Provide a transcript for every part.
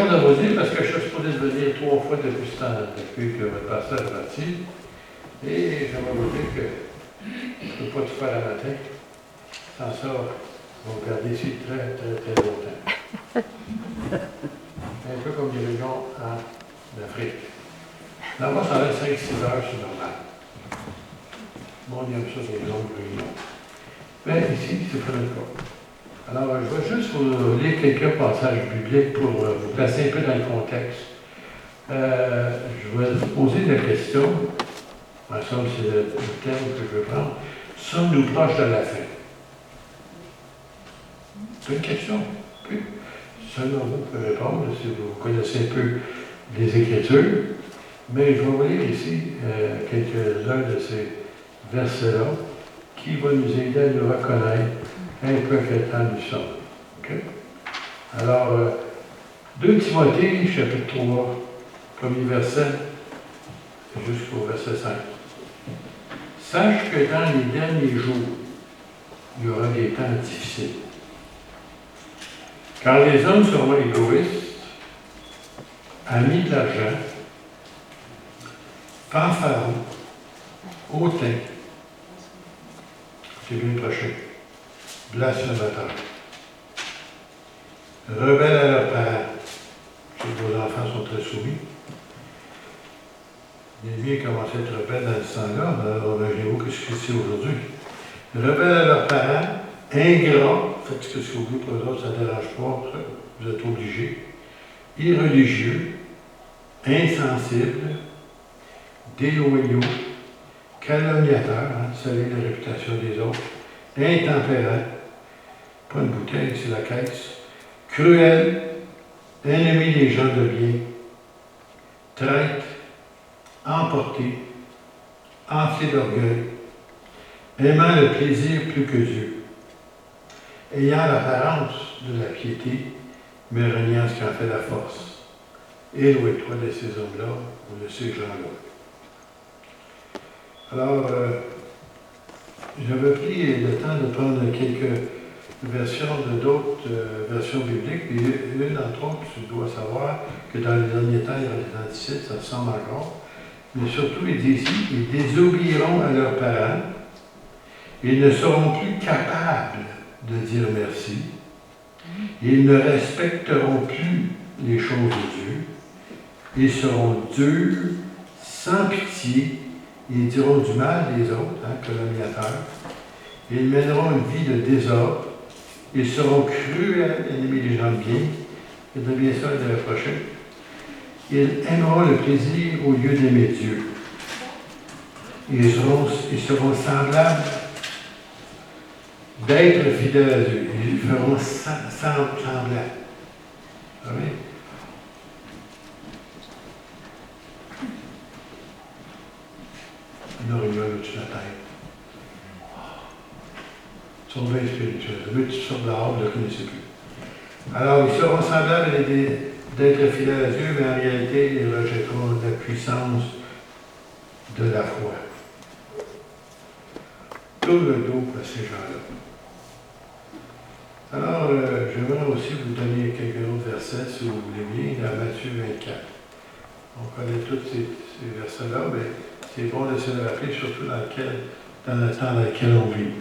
chose à vous dire parce que je suis supposé venir 3 fois depuis ce temps, depuis que votre pasteur est parti. Et j'aimerais vous dire que je ne peux pas tout faire à matin. Sans ça, on va garder ici très, très, très longtemps. Un peu comme les régions en Afrique. Là-bas, ça va être 5-6 heures, c'est normal. Bon, on aime ça, les longues réunions. Mais ici, c'est pas le cas. Alors, je vais juste vous lire quelques passages bibliques pour vous placer un peu dans le contexte. Je vais vous poser la question, en somme, c'est le terme que je vais prendre. Sommes-nous proches de la fin? C'est une question. Oui. Selon vous pouvez répondre si vous connaissez un peu les Écritures. Mais je vais vous lire ici quelques-uns de ces versets-là qui vont nous aider à nous reconnaître un peu quel temps nous sommes. Okay? Alors, 2 Timothée, chapitre 3, premier verset, jusqu'au verset 5. Sache que dans les derniers jours, il y aura des temps difficiles. Car les hommes seront égoïstes, amis de l'argent, fanfarons, hautains, c'est bien prochain, blasphémateurs, rebelles à leurs parents. Je sais que vos enfants sont très soumis. Les miens commençaient à être rebelles dans ce temps-là, alors imaginez-vous ce que c'est aujourd'hui. Rebelles à leurs parents, ingrats, faites ce que vous voulez pour eux autres, ça ne dérange pas, vous êtes obligés. Irreligieux, insensibles, déloyaux, calomniateurs, saluer la réputation des autres, intempérants, pas une bouteille, c'est la caisse, cruels, ennemis des gens de bien, traîtres, emportés, enflés d'orgueil, aimant le plaisir plus que Dieu, ayant l'apparence de la piété, mais reniant ce qui en fait la force. Éloigne-toi de ces hommes-là ou de ces gens-là. Alors, j'avais pris le temps de prendre quelques versions de d'autres versions bibliques, puis une entre autres, tu dois savoir que dans les derniers temps, il y aura des antisémites, ça ressemble encore, mais surtout, il dit ici, ils désobéiront à leurs parents, ils ne seront plus capables de dire merci, ils ne respecteront plus les choses de Dieu, ils seront durs, sans pitié, ils diront du mal des autres, calomniateurs. Ils mèneront une vie de désordre. Ils seront cruels, ennemis des gens de bien. Et de bien ça de la prochaine. Ils aimeront le plaisir au lieu d'aimer Dieu. Ils seront semblables d'être fidèles à Dieu. Ils feront semblables. Amen. Une réunion au-dessus de la tête. Ils sont bien spirituels. Eux, toutes sortes d'arbres, ne le connaissez plus. Alors, ils seront semblables d'être fidèles à Dieu, mais en réalité, ils rejetteront la puissance de la foi. Tourne le dos à ces gens-là. Alors, j'aimerais aussi vous donner quelques autres versets, si vous voulez bien, dans Matthieu 24. On connaît tous ces versets-là, mais c'est bon de se le rappeler, surtout dans le temps dans lequel on vit.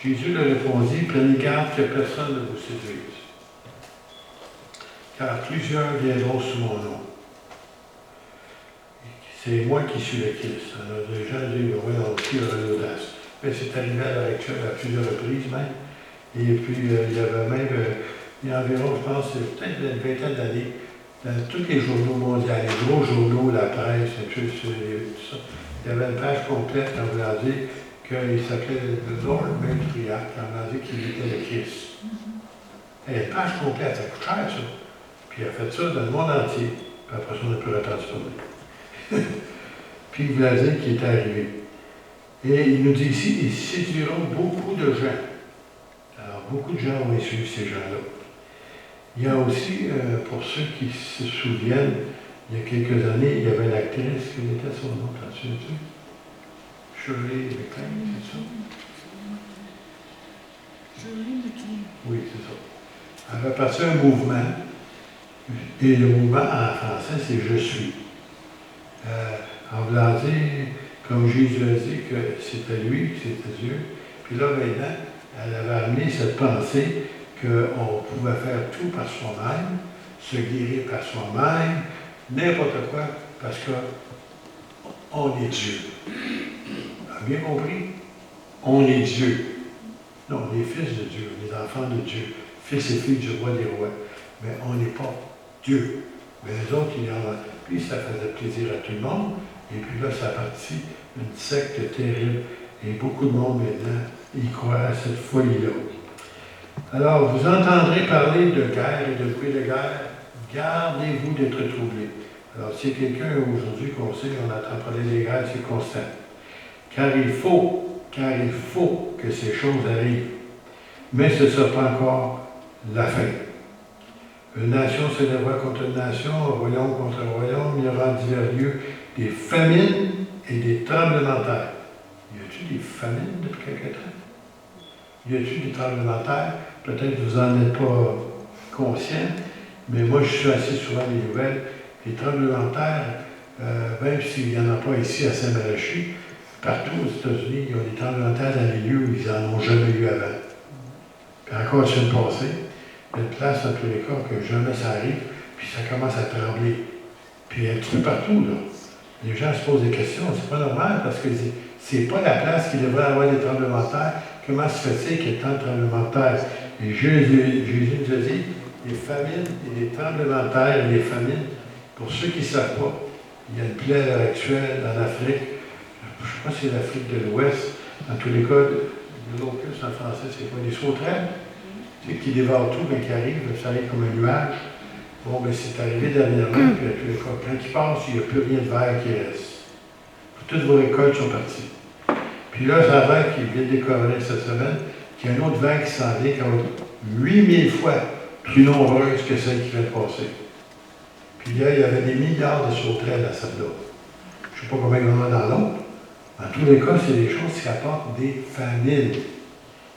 Jésus leur répondit, prenez garde que personne ne vous séduise, car plusieurs viendront sous mon nom. C'est moi qui suis le Christ. Alors, les gens disent, oui, qui aura l'audace. Mais c'est arrivé à l'heure actuelle à plusieurs reprises même. Et puis, il y avait même, il y a environ, je pense, peut-être une vingtaine d'années, dans tous les journaux mondiaux, les gros journaux, la presse, tout ça, il y avait une page complète en voulant dire qu'il s'appelait le Lord Matriarch, en voulant dire qu'il était le Christ. Et une page complète, ça coûte cher, ça. Puis il a fait ça dans le monde entier. Puis après ça, on n'a plus entendu parler. Puis il voulait dire qu'il était arrivé. Et il nous dit ici, ils séduiront beaucoup de gens. Alors, beaucoup de gens ont suivi ces gens-là. Il y a aussi, pour ceux qui se souviennent, il y a quelques années, il y avait une actrice, quel était son nom, t'en souviens-tu? Shirley MacLaine, c'est ça? Shirley MacLaine. Oui, c'est ça. Elle a parti un mouvement Et le mouvement en français, c'est je suis. En voulant dire, comme Jésus a dit que c'était lui, que c'était Dieu. Puis là, maintenant, elle avait amené cette pensée qu'on pouvait faire tout par soi-même, se guérir par soi-même, n'importe quoi, parce qu'on est Dieu. Vous avez bien compris? On est Dieu. Non, on est fils de Dieu, on est enfants de Dieu, fils et filles du roi des rois. Mais on n'est pas Dieu. Mais les autres, il y en a. Puis ça faisait plaisir à tout le monde. Et puis là, ça a parti une secte terrible. Et beaucoup de monde maintenant y croit à cette folie-là. Alors, vous entendrez parler de guerre et de bruit de guerre. Gardez-vous d'être troublés. Alors, si quelqu'un aujourd'hui qu'on sait, on entend parler des guerres, c'est constant. Car il faut que ces choses arrivent. Mais ce ne sera pas encore la fin. Une nation se lèvera contre une nation, un royaume contre un royaume. Il y aura en divers lieux des famines et des tremblements de terre. Y a-t-il des famines depuis quelque temps? Y a-t-il des tremblements de terre? Peut-être que vous n'en êtes pas conscient, mais moi je suis assez souvent les nouvelles. Les tremblements de terre, même s'il n'y en a pas ici à Saint-Malachie, partout aux États-Unis, il y a des tremblements de terre dans les lieux où ils n'en ont jamais eu avant. Puis encore la semaine passée, il y a une place dans tous les cas que jamais ça arrive, puis ça commence à trembler. Puis un petit peu partout, là. Les gens se posent des questions, c'est pas normal parce que c'est pas la place qui devrait avoir des tremblements de terre. Comment se fait-il qu'il y ait tant de tremblements de terre? Et Jésus nous a dit, les famines et les tremblements de terre et les famines, pour ceux qui ne savent pas, il y a une plaie à l'heure actuelle en Afrique, je ne sais pas si c'est l'Afrique de l'Ouest, dans tous les cas, de l'ocus en français, c'est quoi? Des sauterelles, qui dévorent tout quand ils arrivent, ça arrive comme un nuage. Bon, ben c'est arrivé dernièrement, puis à tous les cas, quand ils passent, il n'y a plus rien de vert qui reste. Toutes vos récoltes sont parties. Puis là, ça va qu'il vient de découvrir cette semaine, qu'il y a un autre vague qui s'en vient, qui va être 8000 fois plus nombreuse que celle qui vient de passer. Puis là, il y avait des milliards de sauterelles à celle-là. Je ne sais pas combien il y en a dans l'autre. En tous les cas, c'est des choses qui apportent des famines.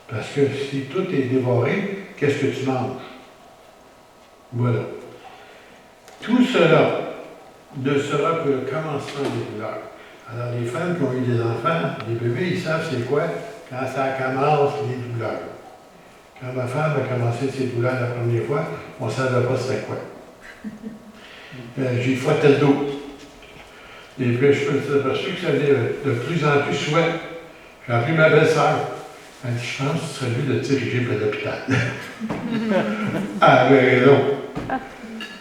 Parce que si tout est dévoré, qu'est-ce que tu manges? Voilà. Tout cela ne sera que le commencement des douleurs. Alors, les femmes qui ont eu des enfants, des bébés, ils savent c'est quoi quand ça commence les douleurs. Quand ma femme a commencé ses douleurs la première fois, on ne savait pas c'était quoi. J'ai frotté le dos. Et puis, je me suis aperçu que ça venait de plus en plus souvent. J'ai appelé ma belle-sœur. Elle dit, je pense que ce serait mieux de te diriger vers l'hôpital. Ah, mais non.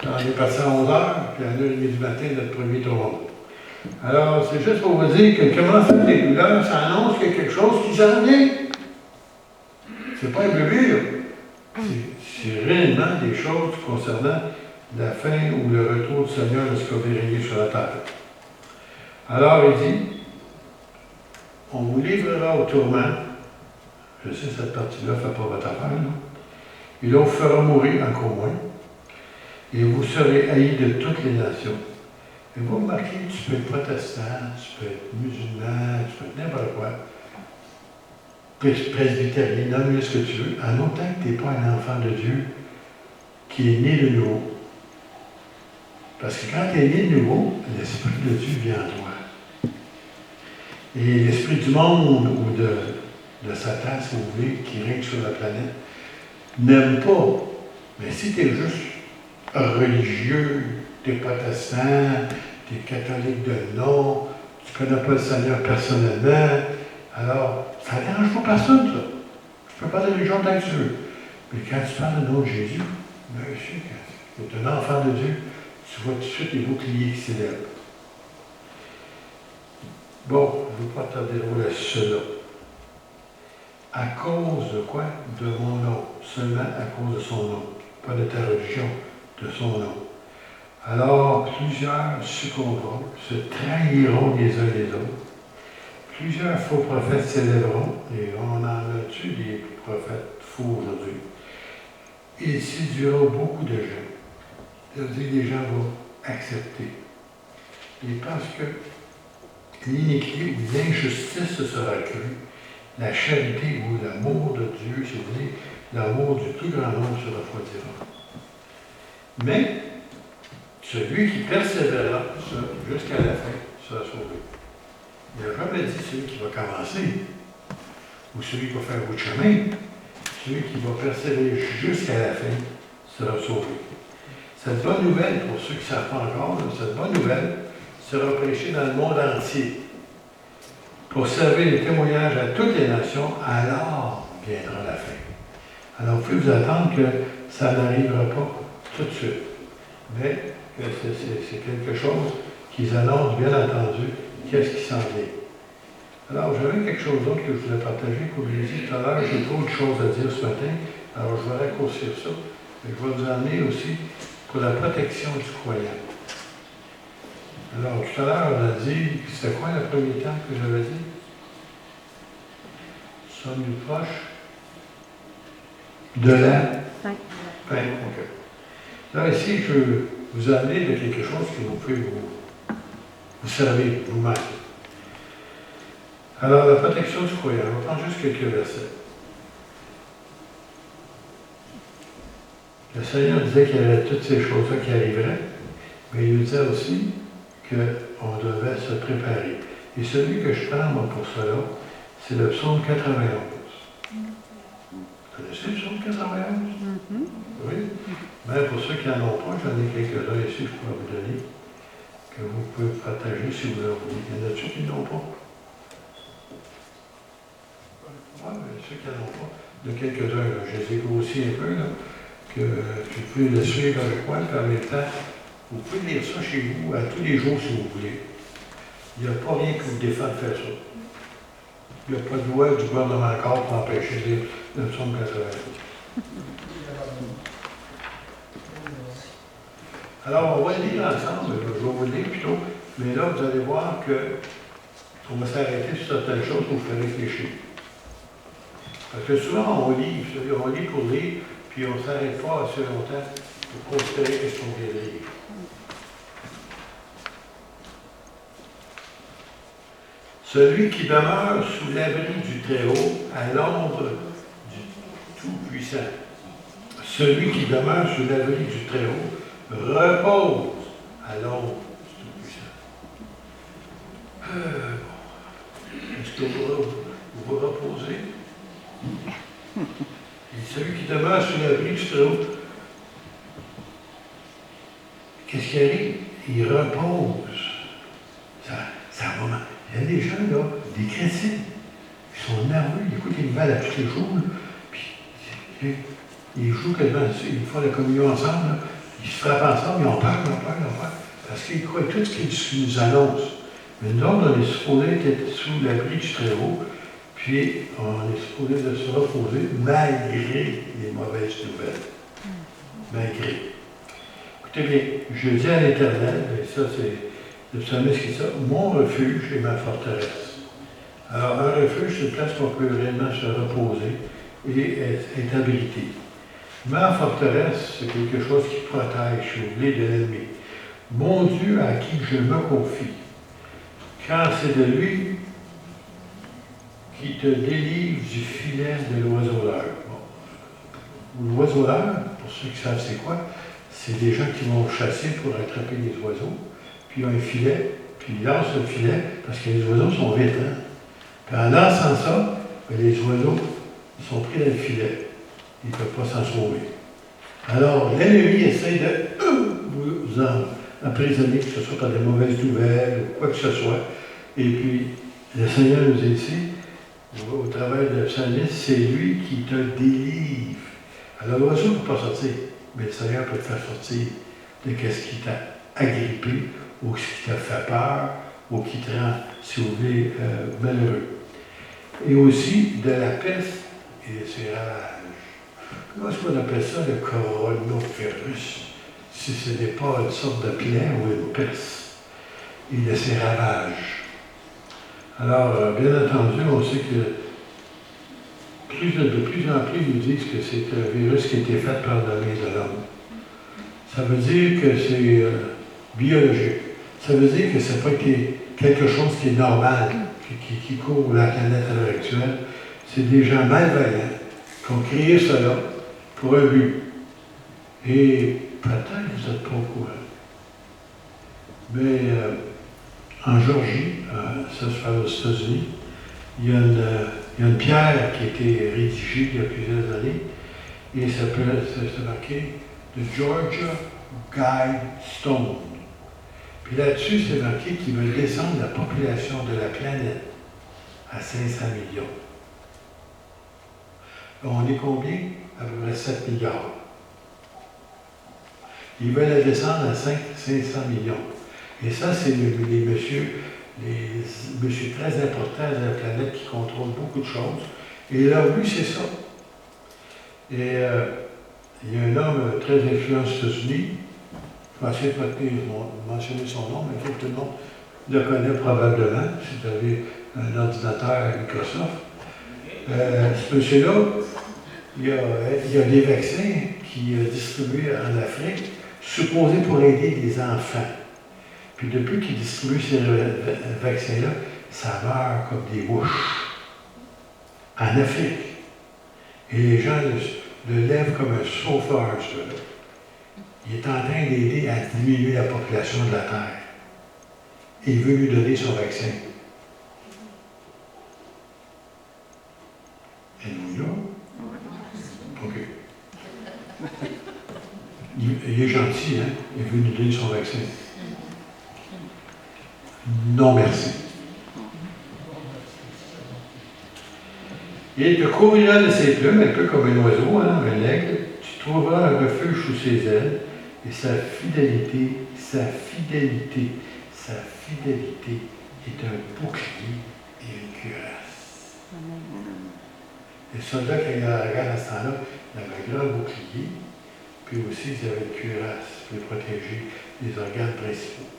On est parti à 11h, puis à 1h30 du matin, notre premier tour. Alors, c'est juste pour vous dire que comment faire les douleurs, ça annonce qu'il y a quelque chose qui s'en vient. C'est pas un bébé, là. C'est réellement des choses concernant la fin ou le retour du Seigneur lorsqu'il va régner sur la terre. Alors, il dit, on vous livrera au tourment. Je sais, cette partie-là ne fait pas votre affaire, là. Et là, on vous fera mourir encore moins. Et vous serez haïs de toutes les nations. Et vous remarquez, tu peux être protestant, tu peux être musulman, tu peux être n'importe quoi. Presbytérien, nomme-le ce que tu veux, en autant que tu n'es pas un enfant de Dieu qui est né de nouveau. Parce que quand tu es né de nouveau, l'Esprit de Dieu vient en toi. Et l'Esprit du monde ou de Satan, si vous voulez, qui règne sur la planète, n'aime pas. Mais si tu es juste religieux, tu es protestant, tu es catholique de nom, tu ne connais pas le Seigneur personnellement, alors ça ne dérange pas personne, ça. Tu peux parler de religion tant que tu veux. Mais quand tu parles du nom de Jésus, monsieur, quand tu es un enfant de Dieu, tu vois tout de suite les boucliers qui s'élèvent. Bon, je ne veux pas tarder à cela. À cause de quoi? De mon nom. Seulement à cause de son nom. Pas de ta religion, de son nom. Alors, plusieurs succomberont, se trahiront les uns les autres. Plusieurs faux prophètes s'élèveront, et on en a-tu des prophètes faux aujourd'hui. Ils séduiront beaucoup de gens. C'est-à-dire que les gens vont accepter. Et parce que l'iniquité ou l'injustice sera crue, la charité ou l'amour de Dieu, c'est-à-dire l'amour du plus grand nombre se refroidira. Mais Celui qui persévérera jusqu'à la fin sera sauvé. Il n'a jamais dit celui qui va commencer, ou celui qui va faire bout de chemin. Celui qui va persévérer jusqu'à la fin sera sauvé. Cette bonne nouvelle, pour ceux qui ne savent pas encore, cette bonne nouvelle sera prêchée dans le monde entier pour servir de témoignage à toutes les nations, alors viendra la fin. Alors, vous pouvez vous attendre que ça n'arrivera pas tout de suite, mais c'est quelque chose qu'ils annoncent, bien entendu, qu'est-ce qui s'en vient. Alors, j'avais quelque chose d'autre que je voulais partager, comme je l'ai dit tout à l'heure, j'ai trop de choses à dire ce matin, alors je vais raccourcir ça, mais je vais vous emmener aussi pour la protection du croyant. Alors, tout à l'heure, on a dit, c'était quoi le premier temps que j'avais dit? Sommes-nous proches de la fin? OK. Là, ici, je veux vous amener de quelque chose que vous pouvez vous servir vous-même. Alors, la protection du croyant, on va prendre juste quelques versets. Le Seigneur disait qu'il y avait toutes ces choses-là qui arriveraient, mais il nous disait aussi qu'on devait se préparer. Et celui que je prends, moi, pour cela, c'est le psaume 91. Vous connaissez le psaume 91? Oui. Même pour ceux qui n'en ont pas, j'en ai quelques-uns ici, je pourrais vous donner, que vous pouvez partager si vous en voulez. Il y en a-t-il qui n'ont pas? Oui, mais ceux qui n'en ont pas, il y a quelques-uns, je les ai grossis un peu, là, que tu peux le suivre avec moi, puis en même temps, vous pouvez lire ça chez vous à tous les jours si vous voulez. Il n'y a pas rien qui vous défend de faire ça. Il n'y a pas de loi du gouvernement encore pour empêcher de lire le psaume 91. Alors, on va le lire ensemble, je vais vous le lire plutôt, mais là, vous allez voir qu'on va s'arrêter sur certaines choses pour vous faire réfléchir. Parce que souvent, on lit pour lire, puis on ne s'arrête pas assez longtemps pour considérer ce qu'on vient de lire. Celui qui demeure sous l'abri du Très-Haut, à l'ombre du Tout-Puissant. Celui qui demeure sous l'abri du Très-Haut repose à l'ombre du Tout-Puissant. Est-ce que vous vous reposez? Et celui qui demeure sous l'abri du Très-Haut, qu'est-ce qui arrive? Il repose. Ça va mal. Il y a des gens, là, des chrétiens, qui sont nerveux, ils écoutent les nouvelles à tous les jours, là, puis ils jouent quasiment, ils font la communion ensemble, là, ils se frappent ensemble, ils ont peur, parce qu'ils croient tout ce qu'ils nous annoncent. Mais nous autres, on est supposé être sous l'abri du Très-Haut, puis on est supposé de se reposer malgré les mauvaises nouvelles. Malgré. Écoutez bien, je dis à l'Éternel, et ça c'est le psalmiste qui dit ça, mon refuge et ma forteresse. Alors, un refuge, c'est une place où on peut réellement se reposer et être abrité. Ma forteresse, c'est quelque chose qui protège, si vous voulez, de l'ennemi. Mon Dieu à qui je me confie, car c'est de lui qui te délivre du filet de l'oiseleur. Bon. L'oiseleur, pour ceux qui savent c'est quoi, c'est des gens qui vont chasser pour attraper les oiseaux. Puis ils ont un filet, puis ils lancent le filet, parce que les oiseaux sont vite. Hein? Puis en lançant ça, les oiseaux sont pris dans le filet. Ils ne peuvent pas s'en sauver. Alors, l'ennemi essaie de vous emprisonner, que ce soit par des mauvaises nouvelles ou quoi que ce soit. Et puis, le Seigneur nous dit ici, au travers de psalmiste, c'est lui qui te délivre. Alors, l'oiseau ne peut pas sortir, mais le Seigneur peut te faire sortir de ce qui t'a agrippé, ou ce qui t'a fait peur, ou qui te rend, si vous voulez, malheureux. Et aussi de la peste et de ses ravages. Comment est-ce qu'on appelle ça, le coronavirus, si ce n'est pas une sorte de plaie ou une peste, et de ses ravages. Alors, bien entendu, on sait que de plus en plus, ils nous disent que c'est un virus qui a été fait par la main de l'homme. Ça veut dire que c'est biologique. Ça veut dire que ça n'a pas été quelque chose qui est normal, qui court la planète à l'heure actuelle. C'est des gens malveillants qui ont créé cela pour un but. Et peut-être que vous n'êtes pas au courant. Mais en Géorgie, ça se fait aux États-Unis, il y a une pierre qui a été rédigée il y a plusieurs années et ça peut c'est marqué The Georgia Guidestone. Puis là-dessus, c'est marqué qu'il veut descendre la population de la planète à 500 millions. On est combien? À peu près 7 milliards. Ils veulent la descendre à 500 millions. Et ça, c'est les messieurs très importants de la planète qui contrôlent beaucoup de choses. Et leur but, c'est ça. Et il y a un homme très influent aux États-Unis. Je vais essayer de mentionner son nom, mais il faut que tout le monde le connaisse probablement, si vous avez un ordinateur à Microsoft. Ce monsieur-là, il y a des vaccins qu'il a distribués en Afrique, supposés pour aider les enfants. Puis depuis qu'il distribue ces vaccins-là, ça meurt comme des mouches. En Afrique. Et les gens le lèvent comme un sauveur, celui-là. Il est en train d'aider à diminuer la population de la Terre. Et il veut lui donner son vaccin. Êtes-vous là? OK. Il est gentil, hein? Il veut nous donner son vaccin. Non, merci. Il te couvrira de ses plumes, un peu comme un oiseau, hein, un aigle. Tu trouveras un refuge sous ses ailes, et sa fidélité est un bouclier et une cuirasse. Les soldats, quand ils regardent à ce temps-là, ils avaient un grand bouclier, puis aussi ils avaient une cuirasse pour protéger les organes principaux.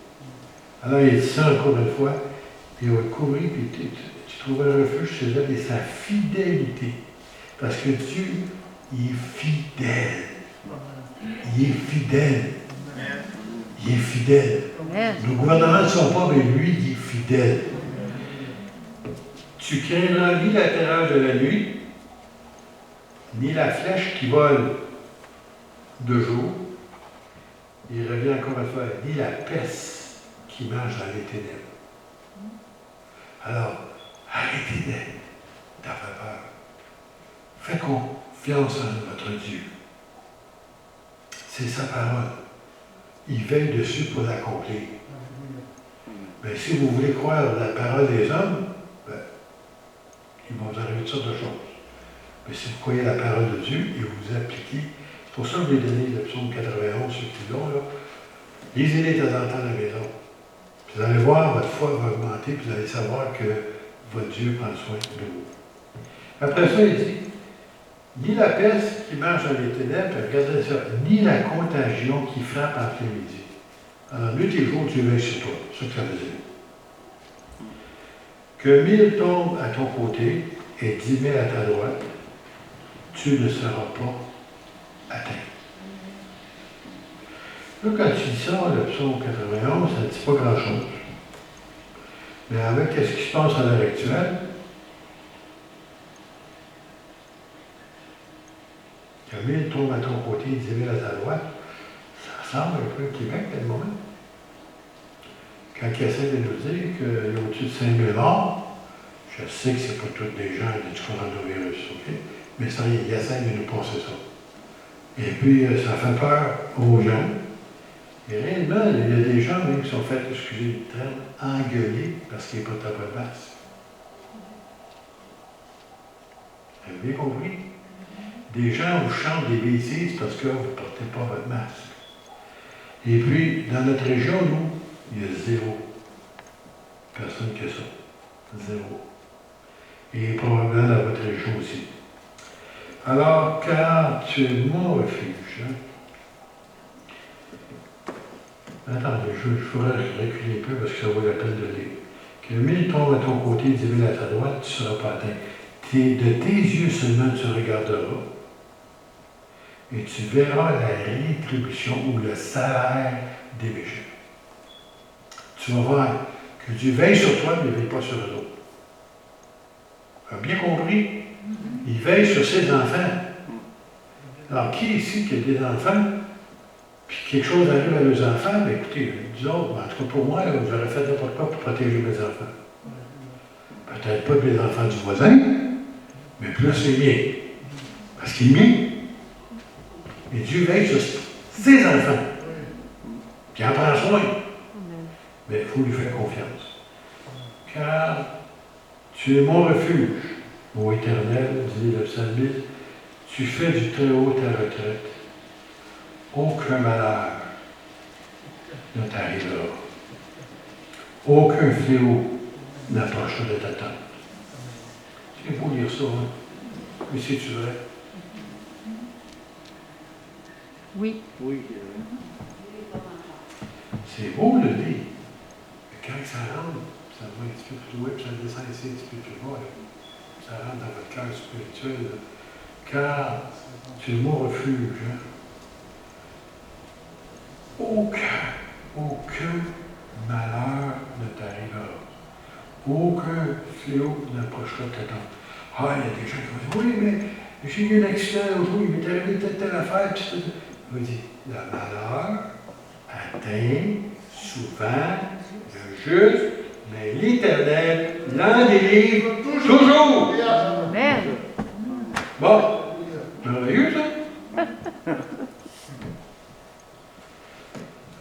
Alors il dit ça encore une fois, il va te couvrir, puis tu trouveras un refuge chez elle et sa fidélité. Parce que Dieu, il est fidèle. Il est fidèle. Il est fidèle. Nos gouvernements ne sont pas, mais lui, il est fidèle. Tu craindras ni la terreur de la nuit, ni la flèche qui vole de jour. Il revient encore une fois, ni la peste qui marche dans les ténèbres. Alors, arrêtez d'avoir peur. Faites confiance en votre Dieu. C'est sa parole. Il veille dessus pour l'accomplir. Mais si vous voulez croire la parole des hommes, il va vous arriver toutes sortes de choses. Mais si vous croyez la parole de Dieu et vous appliquez, c'est pour ça que je vous ai donné le psaume 91, ceux qui l'ont, là. Lisez-les de temps en temps à la maison. Puis vous allez voir, votre foi va augmenter, puis vous allez savoir que votre Dieu prend soin de vous. Après ça, il dit, ni la peste qui marche dans les ténèbres, regardez ça, ni la contagion qui frappe entre les midi. Alors, nuit et jour, Dieu veille sur toi. C'est ce que ça veut dire. Que 1000 tombent à ton côté et 10 000 à ta droite, tu ne seras pas atteint. Là, quand tu dis ça, le psaume 91, ça ne dit pas grand-chose. Mais avec ce qui se passe à l'heure actuelle, que 1000 tombent à ton côté et 10 000 à ta droite, ça ressemble un peu au Québec, à le moment. Quand il essaie de nous dire qu'il y a au-dessus de 5 000 morts, je sais que ce n'est pas tous des gens du coronavirus, OK? Mais ça, il essaie de nous passer ça. Et puis, ça fait peur aux gens. Et réellement, il y a des gens même qui sont faits, excusez le terme, engueuler parce qu'ils ne portent pas de masque. Vous avez bien compris? Des gens vous chantent des bêtises parce que vous ne portez pas votre masque. Et puis, dans notre région, nous, il y a zéro. Personne qui a ça. Zéro. Et probablement dans votre région aussi. Alors, car tu es mon refuge, hein? Attendez, je ferai reculer un peu parce que ça vaut la peine de lire. Que 1000 tombent à ton côté, 10 000 à ta droite, tu ne seras pas atteint. De tes yeux seulement tu regarderas et tu verras la rétribution ou le salaire des méchants. Tu vas voir que Dieu veille sur toi, mais il ne veille pas sur eux autres. Vous avez bien compris? Il veille sur ses enfants. Alors, qui ici qui a des enfants? puis quelque chose arrive à nos enfants, bien écoutez, nous autres, en tout cas pour moi, là, j'aurais fait n'importe quoi pour protéger mes enfants. Peut-être pas les enfants du voisin, mais plus les miens. Parce qu'il est mien. Et Dieu veille sur ses enfants. Puis il en prend soin. Mais il faut lui faire confiance. Car tu es mon refuge, ô Éternel, dit le psalmiste. Tu fais du très haut ta retraite. Aucun malheur ne t'arrivera. Aucun fléau n'approchera de ta tente. C'est beau lire ça, hein? Mais c'est-tu vrai? Oui. Oui. C'est beau le lire. Mais quand ça rentre, ça va un petit peu plus loin, puis ça descend ici un petit peu plus bas. Là. Ça rentre dans votre cœur spirituel. Là. Car tu es mon refuge. Hein? Aucun malheur ne t'arrivera. Aucun fléau n'approchera ta tente. Ah, il y a des gens qui vont dire, oui, mais j'ai eu un accident aujourd'hui, il m'est arrivé telle affaire, puis tout. Il dit, le malheur atteint souvent le juste, mais l'Éternel l'en délivre toujours. Amen. Bon, merveilleux ça?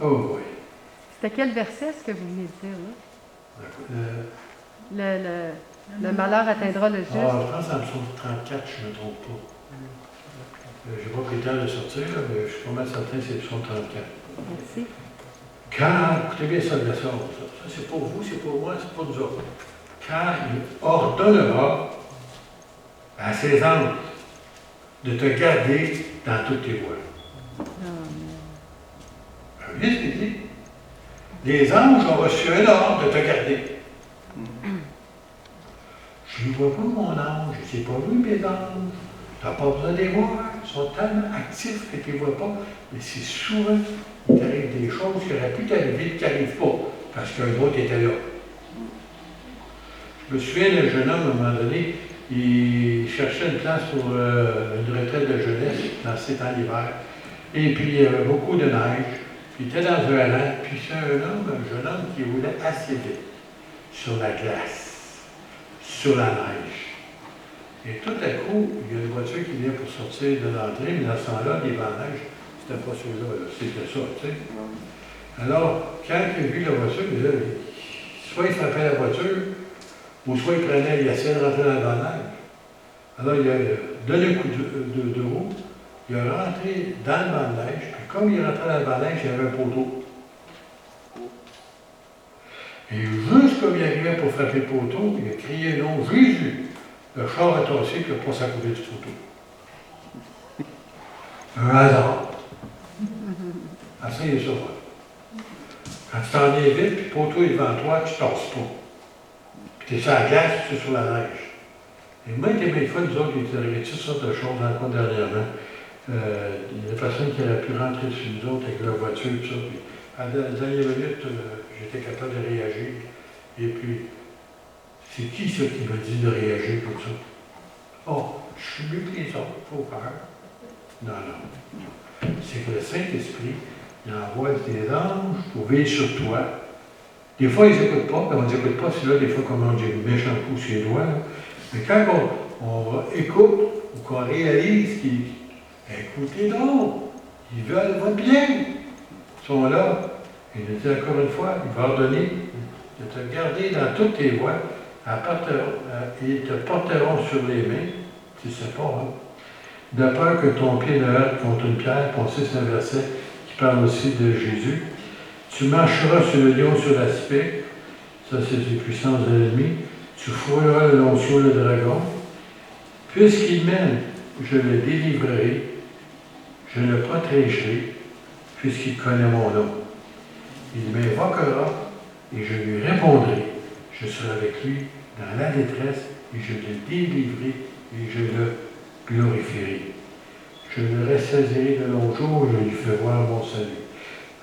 Oh oui. C'était quel verset est-ce que vous venez de dire, là? Euh, Le malheur atteindra le juste. je pense que c'est en psaume 34, je ne me trompe pas. Je n'ai pas pris le temps de sortir, là, mais je suis pas mal certain que c'est le psaume 34. Merci. Car, écoutez bien ça, le sort, ça c'est pour vous, c'est pour moi, c'est pour nous autres. Car il ordonnera à ses anges de te garder dans toutes tes voies. Vous voyez ce qu'il dit? Les anges ont reçu un ordre de te garder. Je ne vois pas mon ange, je n'ai pas vu mes anges. Tu n'as pas besoin de les voir, ils sont tellement actifs que tu ne les vois pas. Mais c'est souvent qu'il t'arrive des choses qui auraient pu t'arriver qui n'arrivent pas, parce qu'un autre était là. Je me souviens d'un jeune homme, à un moment donné, il cherchait une place pour une retraite de jeunesse dans ces temps d'hiver. Et puis, il y avait beaucoup de neige. Puis, il était dans un lac. Puis, c'est un jeune homme qui roulait assez vite sur la glace, sur la neige. Et tout à coup, il y a une voiture qui vient pour sortir de l'entrée, mais dans ce temps-là, les bancs de neige, c'était pas ceux-là, c'était ça, tu sais. Alors, quand il a vu la voiture, là, soit il frappait la voiture, ou soit il prenait, il essayait de rentrer dans le banc de neige. Alors, il a donné un coup de roue, il est rentré dans le banc de neige, puis comme il est rentré dans le banc de neige, il y avait un poteau. Et juste comme il arrivait pour frapper le poteau, il a crié le nom Jésus. Le char a tassé, puis il a passé à côté du poteau. Un hasard. Essayez ça. Quand tu t'en es vite, puis le poteau est devant toi, tu ne tasses pas. Puis tu es sur la glace, tu es sur la neige. Et moi, des fois, nous autres, il est arrivé toutes sortes de choses encore dernièrement. Il y a des personnes qui auraient pu rentrer sur nous autres avec leur voiture et tout ça. Puis, à la dernière minute, j'étais capable de réagir. Et puis, c'est qui ça qui m'a dit de réagir comme ça? Oh, je suis mieux que les autres, il faut faire. Non. C'est que le Saint-Esprit, il envoie des anges pour veiller sur toi. Des fois, ils n'écoutent pas, mais on ne écoute pas, c'est là, des fois, comme on dit un méchant coup sur les doigts. Là. Mais quand on écoute ou qu'on réalise qu'ils écoutez donc, ils veulent votre bien, ils sont là. Et il dit encore une fois, il va ordonner de te garder dans toutes tes voies, ils te porteront sur les mains, tu ne sais pas, hein, de peur que ton pied ne heurte contre une pierre. On sait, c'est un verset qui parle aussi de Jésus. Tu marcheras sur le lion, sur l'aspect, ça c'est les puissances de l'ennemi. Tu fouilleras le long le dragon. Puisqu'il m'aime, je le délivrerai, je le protégerai, puisqu'il connaît mon nom. Il m'invoquera et je lui répondrai. Je serai avec lui dans la détresse et je le délivrerai et je le glorifierai. Je le ressaisirai de longs jours et je lui ferai voir mon salut.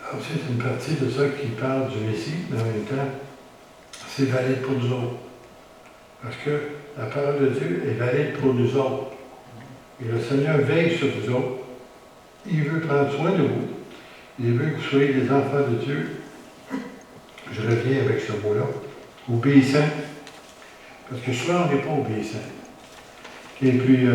Alors, c'est une partie de ça qui parle du Messie, mais en même temps, c'est valide pour nous autres. Parce que la parole de Dieu est valide pour nous autres. Et le Seigneur veille sur vous autres. Il veut prendre soin de vous. Il veut que vous soyez des enfants de Dieu. Je reviens avec ce mot-là. Obéissants. Parce que souvent, on n'est pas obéissants. Et puis,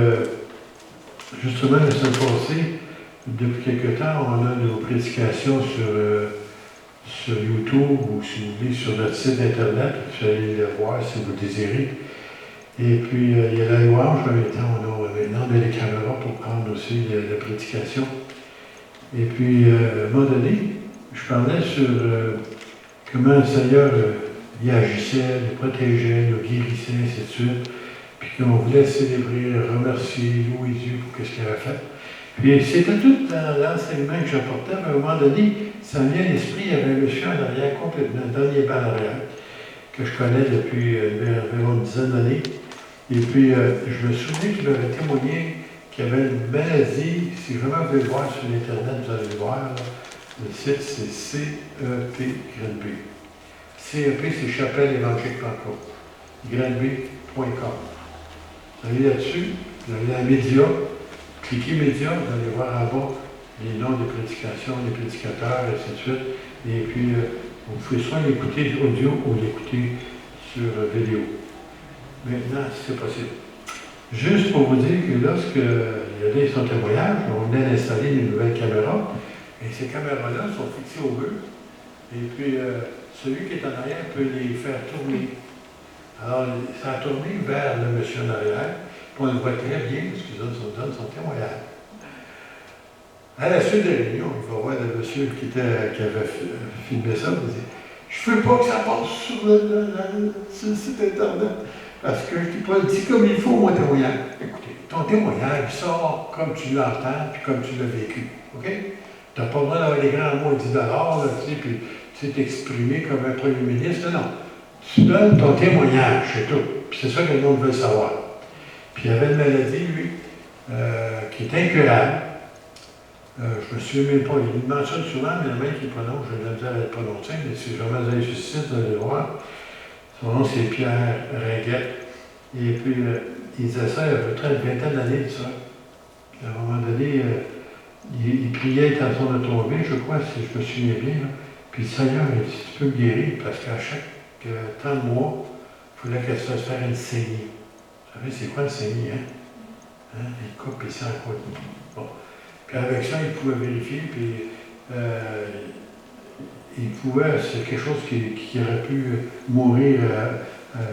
justement, la semaine passée, depuis quelque temps, on a nos prédications sur YouTube ou si vous voulez sur notre site internet. Vous allez les voir si vous désirez. Et puis, il y a la louange. En même temps, maintenant on a les caméras pour prendre aussi la prédication. Et puis, à un moment donné, je parlais sur comment le Seigneur y agissait, nous protégeait, nous guérissait, ainsi de suite. Puis qu'on voulait célébrer, remercier, louer Dieu pour ce qu'il avait fait. Puis c'était tout dans l'enseignement que j'apportais, mais à un moment donné, ça me vient à l'esprit, il y avait un monsieur en arrière, complètement, dans le dernier banc en arrière, que je connais depuis environ une dizaine d'années. Et puis, je me souviens qu'il m'avait témoigné qu'il avait une maladie. Si vraiment vous voulez le voir sur l'Internet, vous allez le voir. Là. Le site, c'est CEP Granby. CEP, c'est Chapelle Évangélique Pentecôte. Granby.com. Vous allez là-dessus, vous allez dans Médias, cliquez Médias, vous allez voir en bas les noms des prédications, des prédicateurs, et ainsi de suite. Et puis, vous pouvez soit l'écouter audio ou l'écouter sur vidéo. Maintenant, si c'est possible. Juste pour vous dire que lorsque il y a des son témoignage, on venait d'installer une nouvelle caméra, et ces caméras-là sont fixées au mur, et puis celui qui est en arrière peut les faire tourner. Alors, ça a tourné vers le monsieur en arrière, puis on le voit très bien, parce qu'il donne son témoignage. À la suite de la réunion, il va voir le monsieur qui avait filmé ça, il dit « Je ne veux pas que ça passe sur le site Internet. » Parce que je t'ai pas dit comme il faut, mon témoignage. Écoutez, ton témoignage sort comme tu l'entends, puis comme tu l'as vécu. OK? Tu n'as pas besoin d'avoir des grands mots $10, là, tu sais, puis tu sais t'exprimer comme un premier ministre. Non. Tu donnes ton témoignage, c'est tout. Puis c'est ça que le monde veut savoir. Puis il avait une maladie, lui, qui est incurable. Je me souviens même pas, il mentionne souvent, mais le mec qui prononce, j'ai de la misère à le prononcer, mais si jamais vous allez sur le site, vous allez le voir. Son nom, c'est Pierre Ringuette. Et puis, il disait ça il y a à peu près une vingtaine d'années de ça. À un moment donné, il priait dans son automobile, je crois, si je me souviens bien. Là. Puis le Seigneur, il dit, tu peux me guérir, parce qu'à chaque temps de mois, il fallait qu'elle se fasse faire une saignée. Vous savez, c'est quoi une saignée, hein? Il coupe ici en quoi. Bon. Puis avec ça, il pouvait vérifier, puis il pouvait, c'est quelque chose qui aurait pu mourir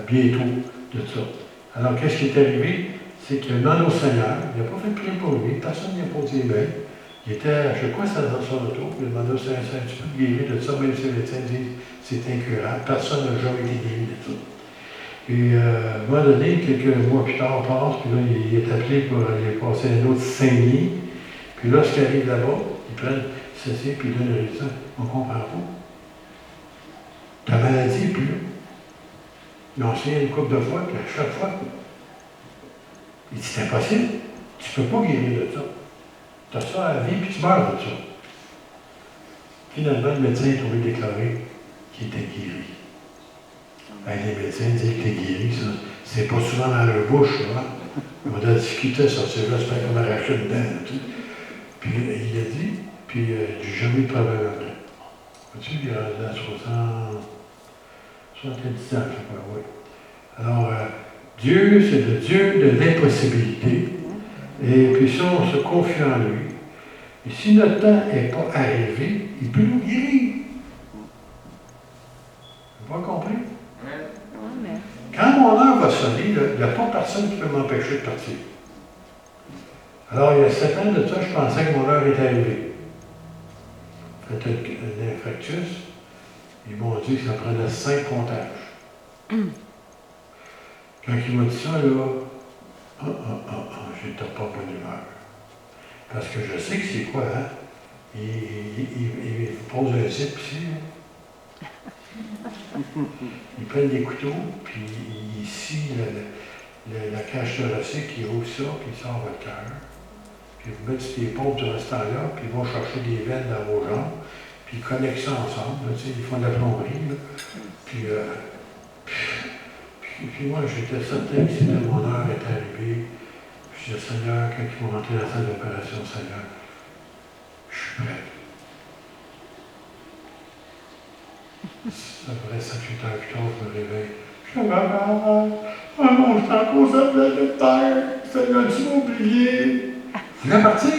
bientôt de ça. Alors, qu'est-ce qui est arrivé? C'est qu'il a demandé au Seigneur, il n'a pas fait de prière pour lui, personne n'y a posé les mains. Il était, je crois, c'était dans son auto, puis il a demandé au Seigneur, tu peux me guérir de ça, même si les médecins disent c'est incurable. Personne n'a jamais été guéri de ça. Et à un moment donné, quelques mois plus tard, on passe, puis là, il est appelé pour aller passer un autre saignée. Puis lorsqu'il arrive là-bas, ils prennent ceci, puis ils donnent le résultat. On ne comprend pas. Ta maladie n'est plus là. Ils ont essayé une couple de fois, puis à chaque fois, il dit c'est impossible. Tu ne peux pas guérir de ça. Tu as ça à la vie, puis tu meurs de ça. Finalement, le médecin est trouvé déclaré qu'il était guéri. Les médecins disent que tu es guéri, ça. C'est pas souvent dans leur bouche, là. On a discuté ça, c'est là, c'est pas comme arracher une dent. Puis il a dit, puis j'ai jamais eu de problème après. Vois-tu, il est rendu à 70 ans, je crois, oui. Alors, Dieu, c'est le Dieu de l'impossibilité. Et puis si on se confie en lui, et si notre temps n'est pas arrivé, il peut nous guérir. Vous avez compris? Quand mon heure va sonner, il n'y a pas personne qui peut m'empêcher de partir. Alors, il y a 7 ans de ça, je pensais que mon heure était arrivée. J'ai fait un infarctus. Ils m'ont dit que ça prenait 5 comptages. Quand ils m'ont dit ça, là, j'étais pas bonne humeur. Parce que je sais que c'est quoi, hein? Ils posent un zip ici. Ils prennent des couteaux, puis ici, la cage thoracique, ils ouvrent ça, puis ils sortent votre cœur. Puis vous mettez sur les pompes durant ce temps-là, puis ils vont chercher des veines dans vos jambes, puis ils connectent ça ensemble, là, ils font de la plomberie. Là. Puis moi, j'étais certain que c'était mon heure est arrivée. Je disais, Seigneur, quand ils vont rentrer dans la salle d'opération, Seigneur, je suis prêt. Ça ferait 7-8 heures plus tard, je me réveille. Je suis maman, oh non, je suis encore sur la planète Terre. Seigneur, tu m'as oublié. Je vais partir.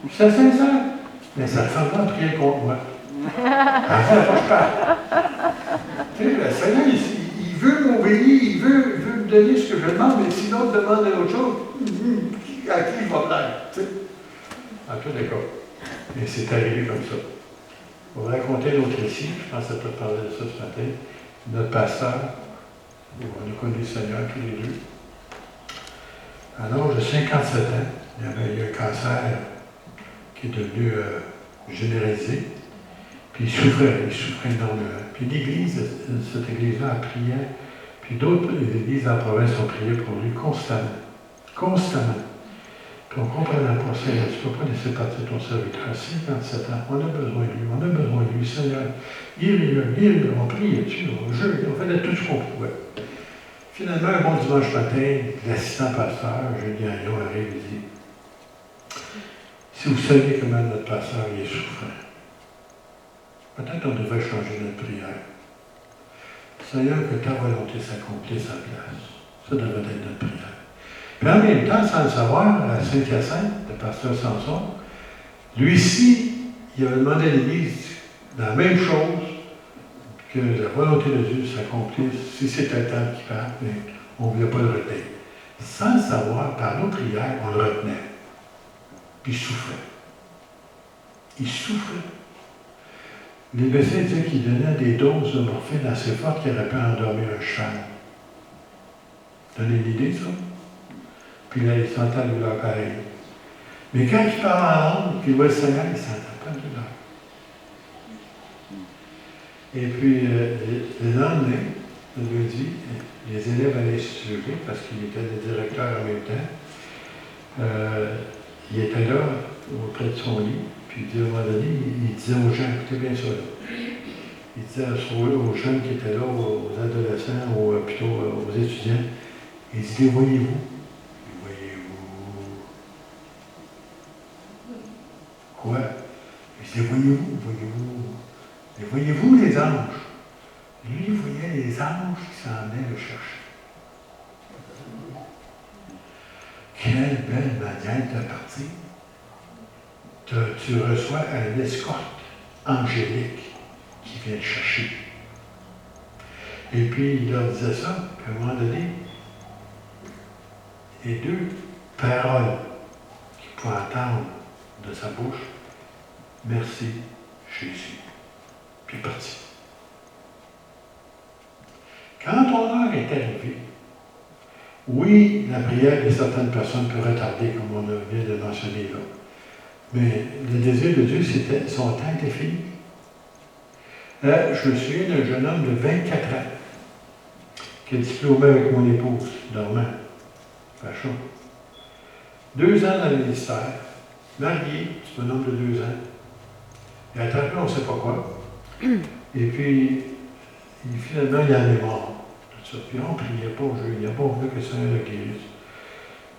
Je suis à 500. Mais ça ne fait pas prier contre moi. Tu sais, le Seigneur, il veut m'obéir, il veut me donner ce que je demande, mais si l'autre demande autre chose, à qui je vais plaire? Tu sais? En tout cas. Et c'est arrivé comme ça. On va raconter l'autre récit, je pense que tu as parlé de ça ce matin. Notre pasteur, on a connu le Seigneur tous les deux. À l'âge de 57 ans, il avait eu un cancer qui est devenu généralisé. Puis il souffrait énormément. Puis l'Église, cette Église-là, a prié, puis d'autres églises en province ont prié pour lui constamment. Constamment. Puis on ne comprenait pas ça. Tu ne peux pas laisser partir ton serviteur. 57 ans, on a besoin de lui, on a besoin de lui, Seigneur. Guéris-le, on priait dessus, on jeûnait, on faisait tout ce qu'on pouvait. Finalement, un bon dimanche matin, l'assistant pasteur, Julien Agnon, arrive et dit, si vous saviez comment notre pasteur est souffrant, peut-être qu'on devrait changer notre prière. Seigneur, que ta volonté s'accomplisse à place. Ça devrait être notre prière. Puis en même temps, sans le savoir, à Saint-Hyacinthe, le pasteur Samson, lui-ci, il avait demandé à l'Église la même chose, que la volonté de Dieu s'accomplisse, si c'était le temps qu'il parle, mais on ne voulait pas le retenir. Sans le savoir, par nos prières, on le retenait. Puis il souffrait. Il souffrait. Les médecins disaient qu'il donnait des doses de morphine assez fortes qui auraient pu endormir un cheval. Donnez une idée, ça? Puis là, il sentait la douleur pareil. Mais quand il parle en langue, puis il voit le Seigneur, il ne sentait pas de douleur. Et puis, le lendemain, le lundi, les élèves allaient se lever parce qu'il était le directeur en même temps. Il était là, auprès de son lit, puis à un moment donné, il disait aux gens, écoutez bien ça, là. Il disait aux jeunes qui étaient là, aux adolescents, ou plutôt aux étudiants, il dit, les voyez-vous? Les voyez-vous? Quoi? Il dit, les voyez-vous? Voyez-vous? Les voyez-vous les anges? Lui, il voyait les anges qui s'en venaient le chercher. Quelle belle manière de partir. Tu reçois un escorte angélique qui vient te chercher. Et puis, il leur disait ça, puis à un moment donné, les deux paroles qu'il pouvait entendre de sa bouche, merci Jésus. Puis il est parti. Quand ton heure est arrivée, oui, la prière de certaines personnes peut retarder, comme on vient de mentionner là. Mais le désir de Dieu, c'était son temps était fini. Je me souviens d'un jeune homme de 24 ans qui est diplômé avec mon épouse, Normand Vachon. 2 ans dans le ministère, marié, c'est un homme de 2 ans. Il a attrapé on ne sait pas quoi. Et puis, finalement, il en est mort. Tout ça. Puis on ne priait pas au jeu, il n'a pas voulu que le Seigneur le guérisse.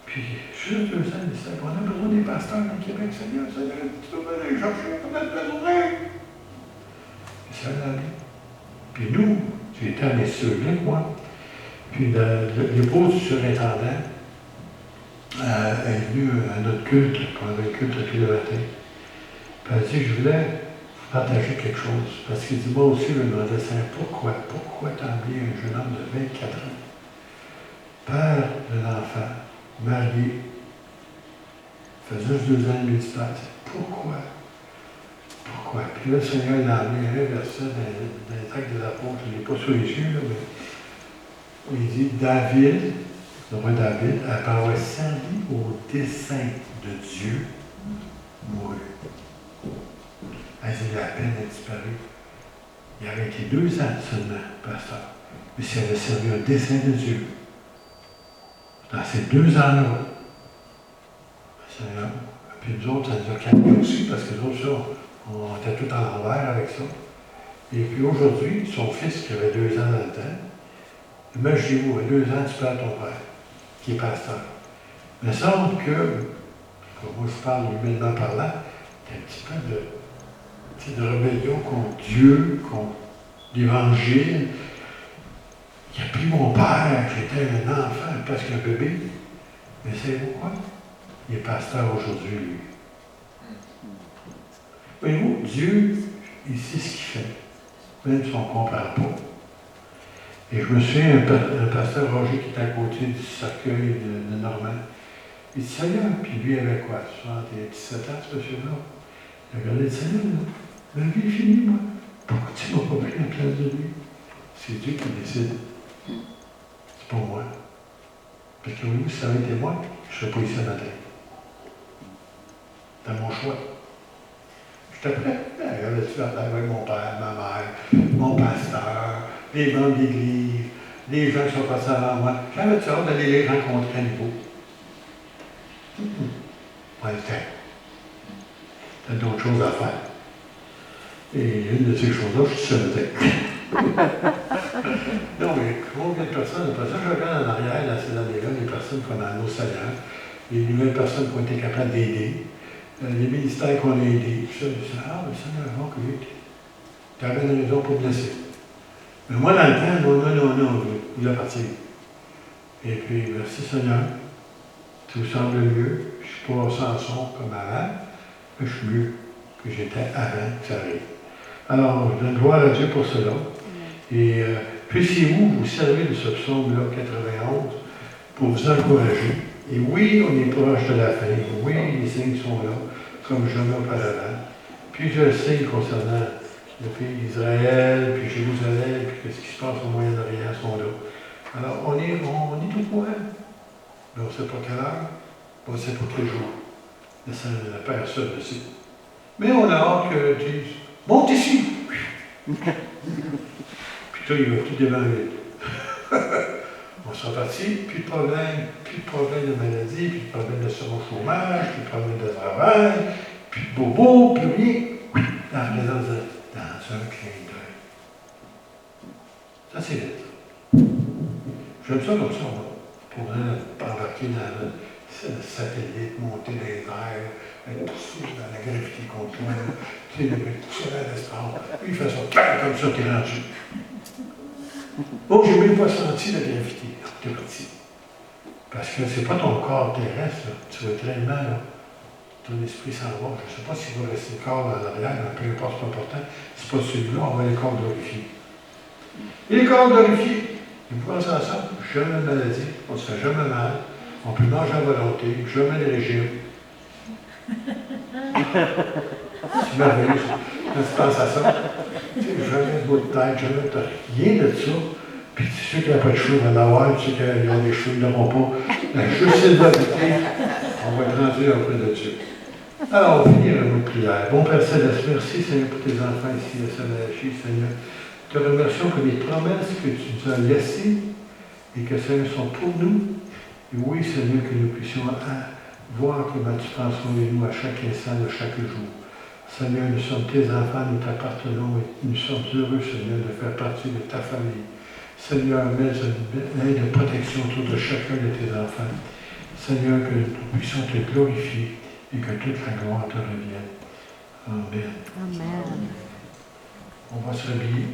Puis, juste 2 ans, il disait, on a besoin des pasteurs au Québec, Seigneur, tu dois venir chercher, on a besoin. Puis ça allait. Puis nous, j'ai été à l'Institut, moi. Puis l'épouse du surintendant est venue à notre culte, on avait un culte tous le matin. Puis elle a dit, je voulais partager quelque chose. Parce qu'il dit, moi aussi, je me demandais, Seigneur, pourquoi t'enlever un jeune homme de 24 ans, père d'un enfant, marié, fait juste 2 ans de ministère. Pourquoi? Puis là, le Seigneur l'a amené un verset dans les Actes des Apôtres, je ne l'ai pas sous les yeux, là, mais il dit, David, le roi David, après avoir servi au dessein de Dieu, mourut. Elle dit, la peine a disparu. Il avait été 2 ans seulement, pasteur. Mais s'il avait servi au dessein de Dieu, dans ces 2 ans-là, Seigneur, puis nous autres, ça nous a calmés aussi, parce que nous autres, ça, on était tout en l'envers avec ça. Et puis aujourd'hui, son fils, qui avait 2 ans dans le temps, imaginez-vous, à 2 ans, tu perds ton père, qui est pasteur. Mais il semble que, moi je parle humainement parlant, il y a un petit peu C'est de rébellion contre Dieu, contre l'Évangile. Il a pris mon père, j'étais un enfant, presque un bébé. Mais c'est pourquoi? Il est pasteur aujourd'hui, lui. Voyez-vous, Dieu, il sait ce qu'il fait, même si on ne comprend pas. Et je me souviens, un pasteur Roger qui était à côté du cercueil de Normand. Il dit, Seigneur, puis lui avait quoi, 77 ans, ce monsieur-là. Il a regardé le Seigneur, ma vie est finie, moi. Pourquoi tu ne m'as pas pris la place de lui? C'est Dieu qui décide. C'est pas moi. Parce que oui, si ça avait été moi, je ne serais pas ici ce matin. Dans mon choix. J'étais prêt. Regardez-tu avec mon père, ma mère, mon pasteur, les membres d'église, les gens qui sont passés avant moi. J'avais hâte d'aller les rencontrer à nouveau. Ouais, c'était d'autres choses à faire. Et une de ces choses-là, je suis seul. Non, mais combien de personnes, après ça, je regarde en arrière, dans ces années-là, les personnes qu'on a nos salaires, les nouvelles personnes qui ont été capables d'aider, les ministères qu'on a aidés, tout ça, je dis, ah, mais ça, non, que tu avais une raison pour me laisser. Mais moi, dans le temps, non, je voulais partir. Et puis, merci Seigneur, tout semble mieux, je ne suis pas au Samson comme avant, mais je suis mieux que j'étais avant que ça arrive. Alors, je donne gloire à Dieu pour cela. Et puissiez-vous vous servir de ce psaume-là, 91, pour vous encourager. Et oui, on est proche de la fin. Oui, les signes sont là, comme jamais auparavant. Plusieurs signes concernant le pays d'Israël, puis Jérusalem, puis ce qui se passe au Moyen-Orient sont là. Alors, on est au courant. Mais on ne sait pas quelle heure, on ne sait pas quel jour. Le Père seul le sait. Mais on a hâte que Dieu dise, monte ici! Puis toi, il va tout démarrer. On sera parti, plus de problème de maladie, plus de problème de chômage, plus de problème de travail, plus de bobo, plus rien. Dans la présence dans un clin d'œil. Ça, c'est vite. J'aime ça comme ça, moi. Pour embarquer dans le satellite, monter dans les airs, être poussé dans la gravité contre toi. Tu sais, le mec tout seul à l'estrade. Lui, il fait ça, comme ça, t'es rendu. Oh, j'ai même pas senti la gravité. Non, t'es parti. Parce que c'est pas ton corps terrestre, là. Tu vas tellement, là. Ton esprit s'en va. Je ne sais pas s'il va rester le corps dans l'arrière, mais peu importe, c'est pas important. C'est pas celui-là, on va les corps glorifiés. Et les corps glorifiés, ils pensent à ça. Jamais de maladie, on ne se fait jamais mal, on peut manger à volonté, jamais de régime. C'est merveilleux, ça. Quand tu penses à ça, tu sais, jamais de bout de tête, jamais de rien de ça. Puis ceux qui n'ont pas de cheveux vont en avoir, ceux qui ont des cheveux n'auront pas. Juste cette vérité, on va être rendu auprès de Dieu. Alors, on va finir une prière. Bon Père Céleste, merci Seigneur pour tes enfants ici à Saint-Malachie, Seigneur. Te remercions pour les promesses que tu nous as laissées et que Seigneur sont pour nous. Et oui, Seigneur, que nous puissions voir comment tu prends soin de nous à chaque instant de chaque jour. Seigneur, nous sommes tes enfants, nous t'appartenons et nous sommes heureux, Seigneur, de faire partie de ta famille. Seigneur, mets une aide de protection autour de chacun de tes enfants. Seigneur, que nous puissions te glorifier et que toute la gloire te revienne. Amen. Amen. On va se rhabiller.